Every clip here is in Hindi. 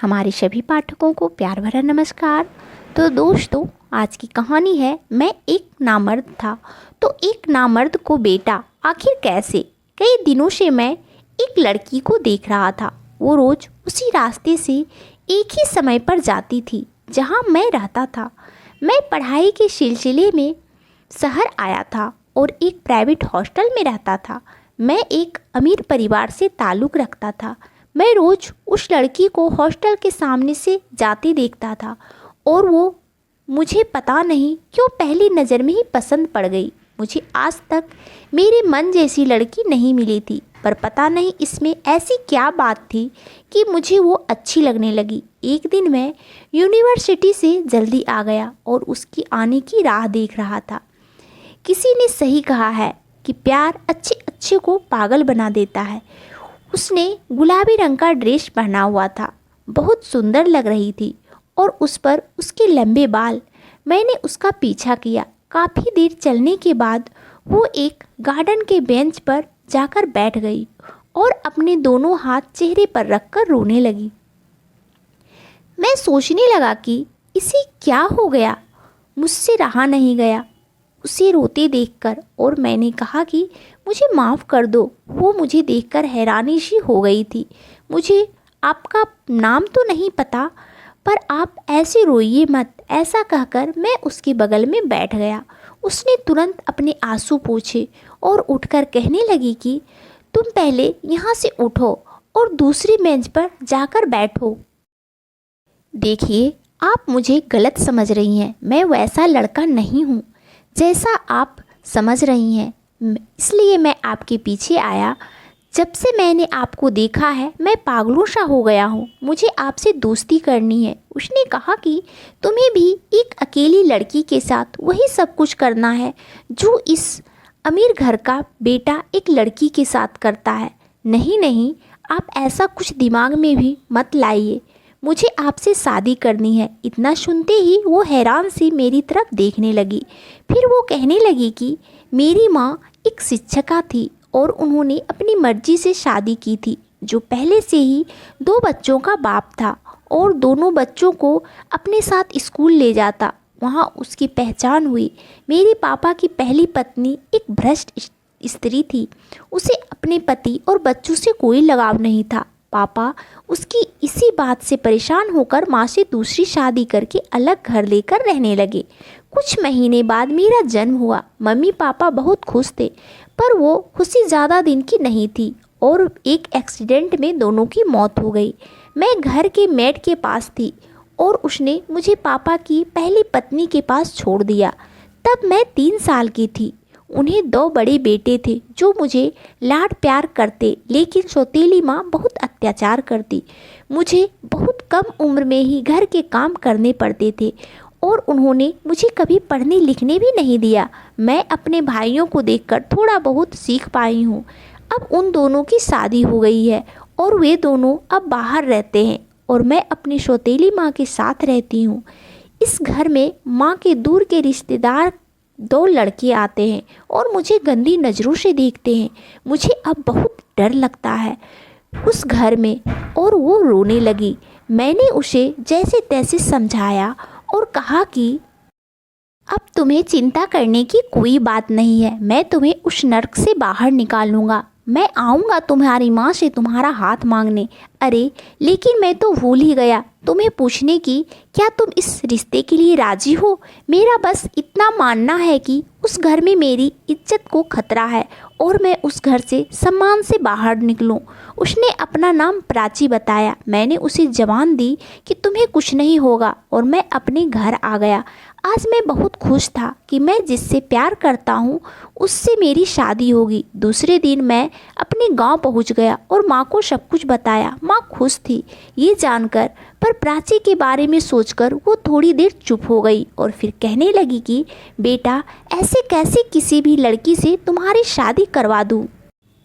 हमारे सभी पाठकों को प्यार भरा नमस्कार। तो दोस्तों, आज की कहानी है मैं एक नामर्द था। तो एक नामर्द को बेटा आखिर कैसे। कई दिनों से मैं एक लड़की को देख रहा था। वो रोज़ उसी रास्ते से एक ही समय पर जाती थी जहाँ मैं रहता था। मैं पढ़ाई के सिलसिले में शहर आया था और एक प्राइवेट हॉस्टल में रहता था। मैं एक अमीर परिवार से ताल्लुक़ रखता था। मैं रोज़ उस लड़की को हॉस्टल के सामने से जाते देखता था और वो मुझे पता नहीं क्यों पहली नज़र में ही पसंद पड़ गई। मुझे आज तक मेरे मन जैसी लड़की नहीं मिली थी, पर पता नहीं इसमें ऐसी क्या बात थी कि मुझे वो अच्छी लगने लगी। एक दिन मैं यूनिवर्सिटी से जल्दी आ गया और उसकी आने की राह देख रहा था। किसी ने सही कहा है कि प्यार अच्छे अच्छे को पागल बना देता है। उसने गुलाबी रंग का ड्रेस पहना हुआ था, बहुत सुंदर लग रही थी और उस पर उसके लंबे बाल। मैंने उसका पीछा किया। काफ़ी देर चलने के बाद वो एक गार्डन के बेंच पर जाकर बैठ गई और अपने दोनों हाथ चेहरे पर रखकर रोने लगी। मैं सोचने लगा कि इसे क्या हो गया। मुझसे रहा नहीं गया उसे रोते देखकर और मैंने कहा कि मुझे माफ़ कर दो। वो मुझे देखकर हैरानी सी हो गई थी। मुझे आपका नाम तो नहीं पता, पर आप ऐसे रोइए मत, ऐसा कहकर मैं उसके बगल में बैठ गया। उसने तुरंत अपने आंसू पोंछे और उठकर कहने लगी कि तुम पहले यहाँ से उठो और दूसरी बेंच पर जाकर बैठो। देखिए, आप मुझे गलत समझ रही हैं। मैं वैसा लड़का नहीं हूँ जैसा आप समझ रही हैं, इसलिए मैं आपके पीछे आया। जब से मैंने आपको देखा है मैं पागलों सा हो गया हूँ। मुझे आपसे दोस्ती करनी है। उसने कहा कि तुम्हें भी एक अकेली लड़की के साथ वही सब कुछ करना है जो इस अमीर घर का बेटा एक लड़की के साथ करता है। नहीं नहीं, आप ऐसा कुछ दिमाग में भी मत लाइए। मुझे आपसे शादी करनी है। इतना सुनते ही वो हैरान सी मेरी तरफ देखने लगी। फिर वो कहने लगी कि मेरी माँ एक शिक्षिका थी और उन्होंने अपनी मर्जी से शादी की थी, जो पहले से ही 2 बच्चों का बाप था और दोनों बच्चों को अपने साथ स्कूल ले जाता। वहाँ उसकी पहचान हुई। मेरे पापा की पहली पत्नी एक भ्रष्ट स्त्री थी। उसे अपने पति और बच्चों से कोई लगाव नहीं था। पापा उसकी इसी बात से परेशान होकर माँ से दूसरी शादी करके अलग घर लेकर रहने लगे। कुछ महीने बाद मेरा जन्म हुआ। मम्मी पापा बहुत खुश थे, पर वो खुशी ज़्यादा दिन की नहीं थी और एक एक्सीडेंट में दोनों की मौत हो गई। मैं घर के मेड के पास थी और उसने मुझे पापा की पहली पत्नी के पास छोड़ दिया। तब मैं 3 साल की थी। उन्हें 2 बड़े बेटे थे जो मुझे लाड प्यार करते, लेकिन सौतेली माँ बहुत अत्याचार करती। मुझे बहुत कम उम्र में ही घर के काम करने पड़ते थे और उन्होंने मुझे कभी पढ़ने लिखने भी नहीं दिया। मैं अपने भाइयों को देखकर थोड़ा बहुत सीख पाई हूँ। अब उन दोनों की शादी हो गई है और वे दोनों अब बाहर रहते हैं और मैं अपनी सौतेली माँ के साथ रहती हूँ। इस घर में माँ के दूर के रिश्तेदार 2 लड़के आते हैं और मुझे गंदी नज़रों से देखते हैं। मुझे अब बहुत डर लगता है उस घर में। और वो रोने लगी। मैंने उसे जैसे तैसे समझाया और कहा कि अब तुम्हें चिंता करने की कोई बात नहीं है। मैं तुम्हें उस नर्क से बाहर निकालूंगा। मैं आऊँगा तुम्हारी माँ से तुम्हारा हाथ मांगने। अरे लेकिन मैं तो भूल ही गया तुम्हें पूछने की, क्या तुम इस रिश्ते के लिए राजी हो? मेरा बस इतना मानना है कि उस घर में मेरी इज्जत को खतरा है और मैं उस घर से सम्मान से बाहर निकलूं। उसने अपना नाम प्राची बताया। मैंने उसे जवान दी कि तुम्हें कुछ नहीं होगा और मैं अपने घर आ गया। आज मैं बहुत खुश था कि मैं जिससे प्यार करता हूँ उससे मेरी शादी होगी। दूसरे दिन मैं अपने गांव पहुँच गया और माँ को सब कुछ बताया। माँ खुश थी ये जानकर, पर प्राची के बारे में सोचकर वो थोड़ी देर चुप हो गई और फिर कहने लगी कि बेटा, ऐसे कैसे किसी भी लड़की से तुम्हारी शादी करवा दूँ?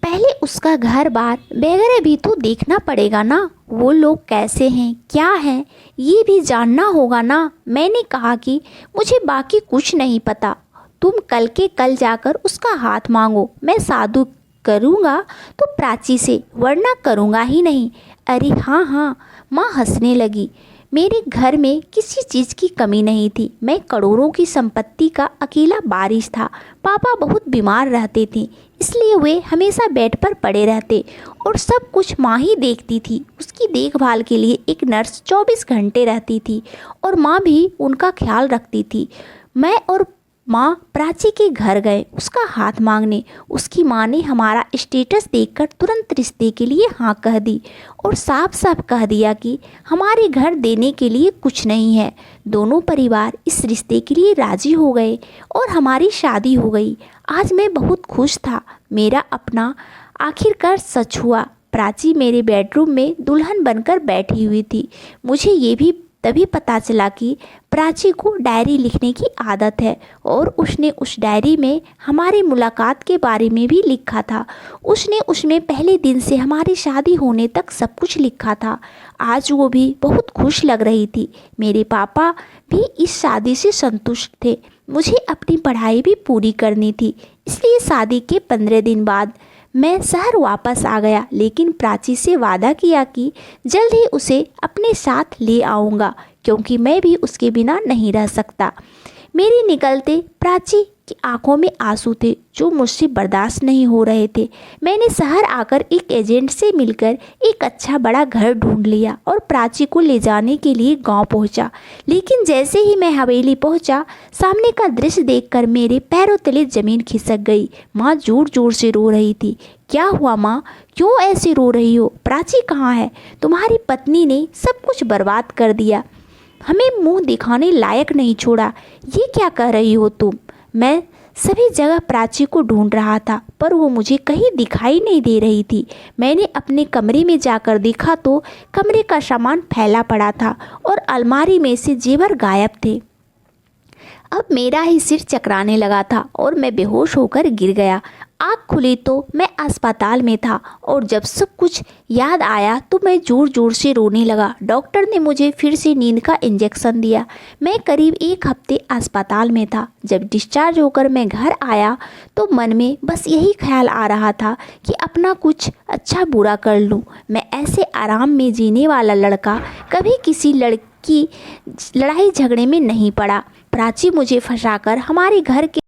पहले उसका घर बार वगैरह भी तो देखना पड़ेगा ना। वो लोग कैसे हैं, क्या हैं, ये भी जानना होगा ना। मैंने कहा कि मुझे बाकी कुछ नहीं पता। तुम कल के कल जाकर उसका हाथ मांगो। मैं शादी करूँगा तो प्राची से, वरना करूँगा ही नहीं। अरे हाँ हाँ, माँ हंसने लगी। मेरे घर में किसी चीज़ की कमी नहीं थी। मैं करोड़ों की संपत्ति का अकेला वारिस था। पापा बहुत बीमार रहते थे, इसलिए वे हमेशा बेड पर पड़े रहते और सब कुछ माँ ही देखती थी। उसकी देखभाल के लिए एक नर्स 24 घंटे रहती थी और माँ भी उनका ख्याल रखती थी। मैं और माँ प्राची के घर गए उसका हाथ मांगने। उसकी माँ ने हमारा स्टेटस देखकर तुरंत रिश्ते के लिए हाँ कह दी और साफ साफ कह दिया कि हमारे घर देने के लिए कुछ नहीं है। दोनों परिवार इस रिश्ते के लिए राजी हो गए और हमारी शादी हो गई। आज मैं बहुत खुश था। मेरा अपना आखिरकार सच हुआ। प्राची मेरे बेडरूम में दुल्हन बनकर बैठी हुई थी। मुझे ये भी तभी पता चला कि प्राची को डायरी लिखने की आदत है और उसने उस डायरी में हमारी मुलाकात के बारे में भी लिखा था। उसने उसमें पहले दिन से हमारी शादी होने तक सब कुछ लिखा था। आज वो भी बहुत खुश लग रही थी। मेरे पापा भी इस शादी से संतुष्ट थे। मुझे अपनी पढ़ाई भी पूरी करनी थी, इसलिए शादी के 15 दिन बाद मैं शहर वापस आ गया, लेकिन प्राची से वादा किया कि जल्द ही उसे अपने साथ ले आऊँगा, क्योंकि मैं भी उसके बिना नहीं रह सकता। मेरे निकलते प्राची की आंखों में आंसू थे जो मुझसे बर्दाश्त नहीं हो रहे थे। मैंने शहर आकर एक एजेंट से मिलकर एक अच्छा बड़ा घर ढूंढ लिया और प्राची को ले जाने के लिए गांव पहुंचा। लेकिन जैसे ही मैं हवेली पहुंचा, सामने का दृश्य देखकर मेरे पैरों तले जमीन खिसक गई। माँ जोर जोर से रो रही थी। क्या हुआ माँ, क्यों ऐसे रो रही हो? प्राची कहाँ है? तुम्हारी पत्नी ने सब कुछ बर्बाद कर दिया, हमें मुंह दिखाने लायक नहीं छोड़ा। ये क्या कह रही हो तुम? मैं सभी जगह प्राची को ढूंढ रहा था, पर वो मुझे कहीं दिखाई नहीं दे रही थी। मैंने अपने कमरे में जाकर देखा तो कमरे का सामान फैला पड़ा था और अलमारी में से जेवर गायब थे। अब मेरा ही सिर चकराने लगा था और मैं बेहोश होकर गिर गया। आँख खुली तो मैं अस्पताल में था और जब सब कुछ याद आया तो मैं ज़ोर ज़ोर से रोने लगा। डॉक्टर ने मुझे फिर से नींद का इंजेक्शन दिया। मैं करीब 1 हफ्ते अस्पताल में था। जब डिस्चार्ज होकर मैं घर आया तो मन में बस यही ख्याल आ रहा था कि अपना कुछ अच्छा बुरा कर लूँ। मैं ऐसे आराम में जीने वाला लड़का कभी किसी लड़की लड़ाई झगड़े में नहीं पड़ा। प्राची मुझे फंसाकर हमारे घर के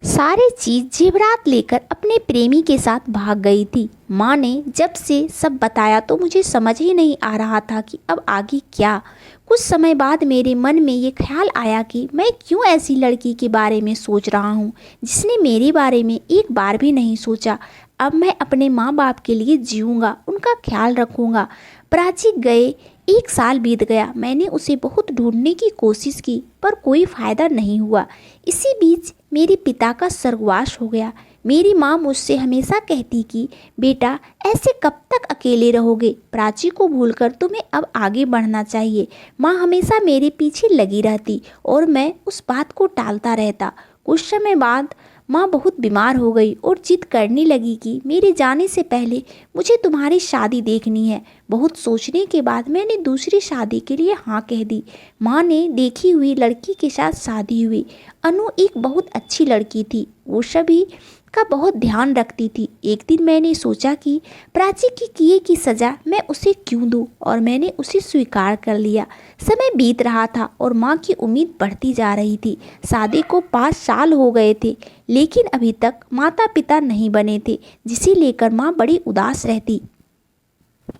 सारे चीज जेवरात लेकर अपने प्रेमी के साथ भाग गई थी। माँ ने जब से सब बताया तो मुझे समझ ही नहीं आ रहा था कि अब आगे क्या। कुछ समय बाद मेरे मन में ये ख्याल आया कि मैं क्यों ऐसी लड़की के बारे में सोच रहा हूँ जिसने मेरे बारे में एक बार भी नहीं सोचा। अब मैं अपने माँ बाप के लिए जीऊँगा, उनका ख्याल रखूँगा। प्राची गए 1 साल बीत गया। मैंने उसे बहुत ढूंढने की कोशिश की पर कोई फ़ायदा नहीं हुआ। इसी बीच मेरे पिता का स्वर्गवास हो गया। मेरी माँ मुझसे हमेशा कहती कि बेटा ऐसे कब तक अकेले रहोगे, प्राची को भूलकर तुम्हें अब आगे बढ़ना चाहिए। माँ हमेशा मेरे पीछे लगी रहती और मैं उस बात को टालता रहता। कुछ समय बाद माँ बहुत बीमार हो गई और जिद करने लगी कि मेरे जाने से पहले मुझे तुम्हारी शादी देखनी है। बहुत सोचने के बाद मैंने दूसरी शादी के लिए हाँ कह दी। माँ ने देखी हुई लड़की के साथ शादी हुई। अनु एक बहुत अच्छी लड़की थी, वो सभी का बहुत ध्यान रखती थी। एक दिन मैंने सोचा कि प्राची की किए की सज़ा मैं उसे क्यों दूँ और मैंने उसे स्वीकार कर लिया। समय बीत रहा था और माँ की उम्मीद बढ़ती जा रही थी। शादी को 5 साल हो गए थे, लेकिन अभी तक माता पिता नहीं बने थे, जिसे लेकर माँ बड़ी उदास रहती।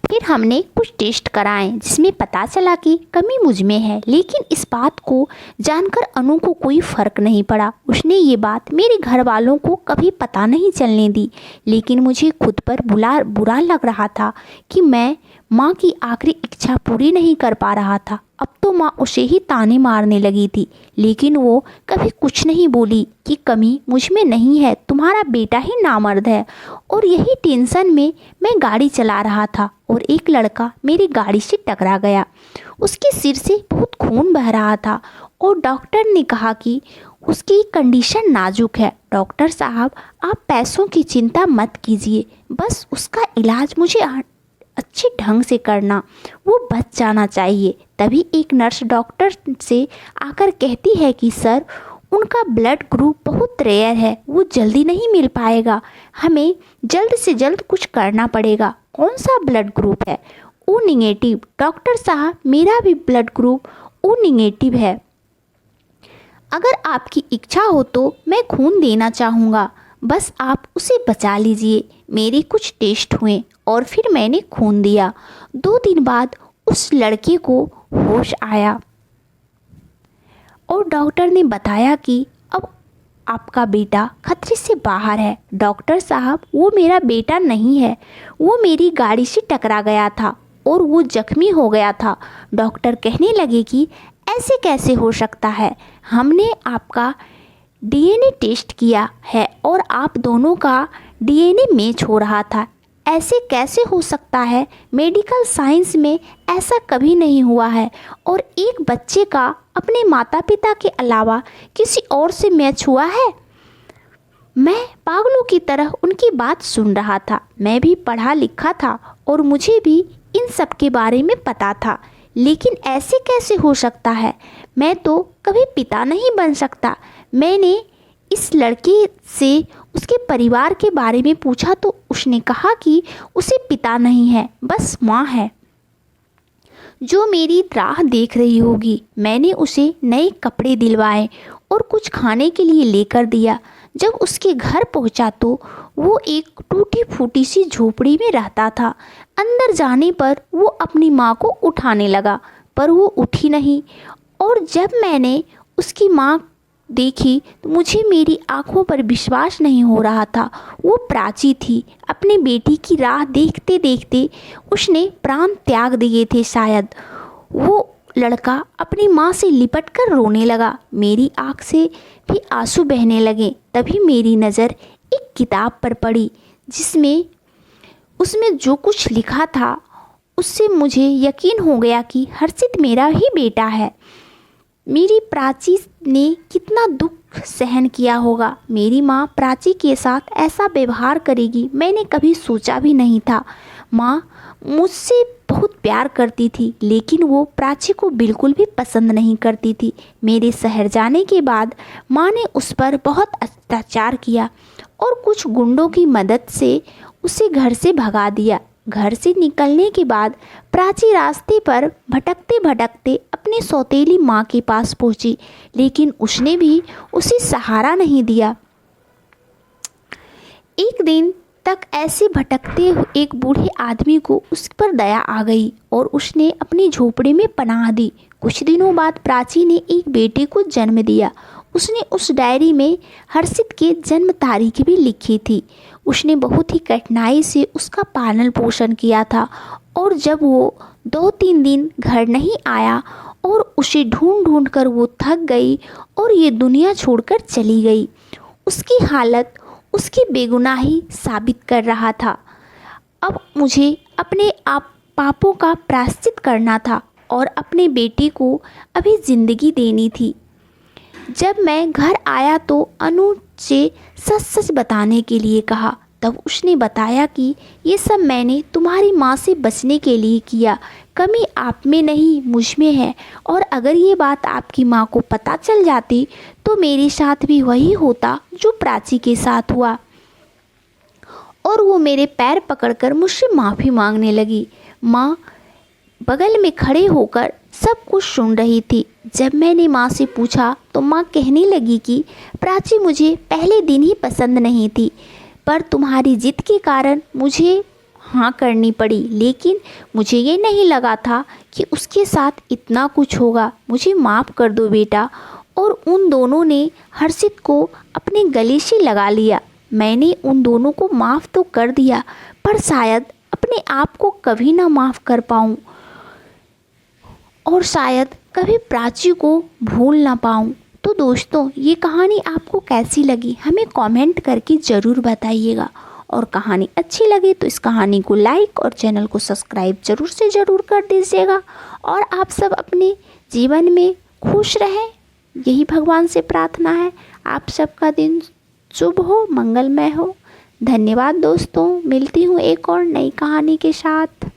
फिर हमने कुछ टेस्ट कराए जिसमें पता चला कि कमी मुझ में है, लेकिन इस बात को जानकर अनु को कोई फ़र्क नहीं पड़ा। उसने ये बात मेरे घर वालों को कभी पता नहीं चलने दी, लेकिन मुझे खुद पर बुरा लग रहा था कि मैं माँ की आखिरी इच्छा पूरी नहीं कर पा रहा था। अब तो माँ उसे ही ताने मारने लगी थी, लेकिन वो कभी कुछ नहीं बोली कि कमी मुझ में नहीं है, तुम्हारा बेटा ही नामर्द है। और यही टेंशन में मैं गाड़ी चला रहा था और एक लड़का मेरी गाड़ी से टकरा गया। उसके सिर से बहुत खून बह रहा था और डॉक्टर ने कहा कि उसकी कंडीशन नाजुक है। डॉक्टर साहब, आप पैसों की चिंता मत कीजिए, बस उसका इलाज मुझे अच्छे ढंग से करना, वो बच जाना चाहिए। तभी एक नर्स डॉक्टर से आकर कहती है कि सर, उनका ब्लड ग्रुप बहुत रेयर है, वो जल्दी नहीं मिल पाएगा, हमें जल्द से जल्द कुछ करना पड़ेगा। कौन सा ब्लड ग्रुप है? ओ निगेटिव। डॉक्टर साहब, मेरा भी ब्लड ग्रुप ओ निगेटिव है। अगर आपकी इच्छा हो तो मैं खून देना चाहूँगा, बस आप उसे बचा लीजिए। मेरे कुछ टेस्ट हुए और फिर मैंने खून दिया। 2 दिन बाद उस लड़के को होश आया और डॉक्टर ने बताया कि अब आपका बेटा खतरे से बाहर है। डॉक्टर साहब, वो मेरा बेटा नहीं है, वो मेरी गाड़ी से टकरा गया था और वो जख्मी हो गया था। डॉक्टर कहने लगे कि ऐसे कैसे हो सकता है, हमने आपका डीएनए टेस्ट किया है और आप दोनों का डीएनए मैच हो रहा था। ऐसे कैसे हो सकता है, मेडिकल साइंस में ऐसा कभी नहीं हुआ है और एक बच्चे का अपने माता पिता के अलावा किसी और से मैच हुआ है। मैं पागलों की तरह उनकी बात सुन रहा था। मैं भी पढ़ा लिखा था और मुझे भी इन सब के बारे में पता था, लेकिन ऐसे कैसे हो सकता है, मैं तो कभी पिता नहीं बन सकता। मैंने इस लड़के से उसके परिवार के बारे में पूछा तो उसने कहा कि उसे पिता नहीं है, बस माँ है जो मेरी राह देख रही होगी। मैंने उसे नए कपड़े दिलवाए और कुछ खाने के लिए लेकर दिया। जब उसके घर पहुंचा तो वो एक टूटी फूटी सी झोपड़ी में रहता था। अंदर जाने पर वो अपनी माँ को उठाने लगा, पर वो उठी नहीं। और जब मैंने उसकी माँ देखी तो मुझे मेरी आंखों पर विश्वास नहीं हो रहा था। वो प्राची थी। अपने बेटी की राह देखते देखते उसने प्राण त्याग दिए थे शायद। वो लड़का अपनी माँ से लिपट कर रोने लगा। मेरी आँख से भी आंसू बहने लगे। तभी मेरी नज़र एक किताब पर पड़ी जिसमें उसमें जो कुछ लिखा था उससे मुझे यकीन हो गया कि हर्षित मेरा ही बेटा है। मेरी प्राची ने कितना दुख सहन किया होगा। मेरी माँ प्राची के साथ ऐसा व्यवहार करेगी मैंने कभी सोचा भी नहीं था। माँ मुझसे बहुत प्यार करती थी, लेकिन वो प्राची को बिल्कुल भी पसंद नहीं करती थी। मेरे शहर जाने के बाद माँ ने उस पर बहुत अत्याचार किया और कुछ गुंडों की मदद से उसे घर से भगा दिया। घर से निकलने के बाद प्राची रास्ते पर भटकते भटकते अपनी सौतेली माँ के पास पहुँची, लेकिन उसने भी उसे सहारा नहीं दिया। एक दिन तक ऐसे भटकते एक बूढ़े आदमी को उस पर दया आ गई और उसने अपनी झोपड़ी में पनाह दी। कुछ दिनों बाद प्राची ने एक बेटे को जन्म दिया। उसने उस डायरी में हर्षित के जन्म तारीख भी लिखी थी। उसने बहुत ही कठिनाई से उसका पालन पोषण किया था और जब वो 2-3 दिन घर नहीं आया और उसे ढूंढ ढूंढ कर वो थक गई और ये दुनिया छोड़कर चली गई। उसकी हालत उसकी बेगुनाही साबित कर रहा था। अब मुझे अपने आप पापों का प्रायश्चित करना था और अपने बेटे को अभी ज़िंदगी देनी थी। जब मैं घर आया तो अनु से सच सच बताने के लिए कहा। तब उसने बताया कि ये सब मैंने तुम्हारी माँ से बचने के लिए किया। कमी आप में नहीं मुझ में है, और अगर ये बात आपकी माँ को पता चल जाती तो मेरे साथ भी वही होता जो प्राची के साथ हुआ। और वो मेरे पैर पकड़कर मुझसे माफ़ी मांगने लगी। माँ बगल में खड़े होकर सब कुछ सुन रही थी। जब मैंने माँ से पूछा तो माँ कहने लगी कि प्राची मुझे पहले दिन ही पसंद नहीं थी, पर तुम्हारी जिद के कारण मुझे हाँ करनी पड़ी। लेकिन मुझे ये नहीं लगा था कि उसके साथ इतना कुछ होगा। मुझे माफ़ कर दो बेटा। और उन दोनों ने हर्षित को अपने गले से लगा लिया। मैंने उन दोनों को माफ़ तो कर दिया, पर शायद अपने आप को कभी ना माफ़ कर पाऊँ और शायद कभी प्राची को भूल ना पाऊँ। तो दोस्तों, ये कहानी आपको कैसी लगी हमें कमेंट करके ज़रूर बताइएगा, और कहानी अच्छी लगे तो इस कहानी को लाइक और चैनल को सब्सक्राइब ज़रूर से ज़रूर कर दीजिएगा। और आप सब अपने जीवन में खुश रहें, यही भगवान से प्रार्थना है। आप सबका दिन शुभ हो, मंगलमय हो। धन्यवाद दोस्तों, मिलती हूँ एक और नई कहानी के साथ।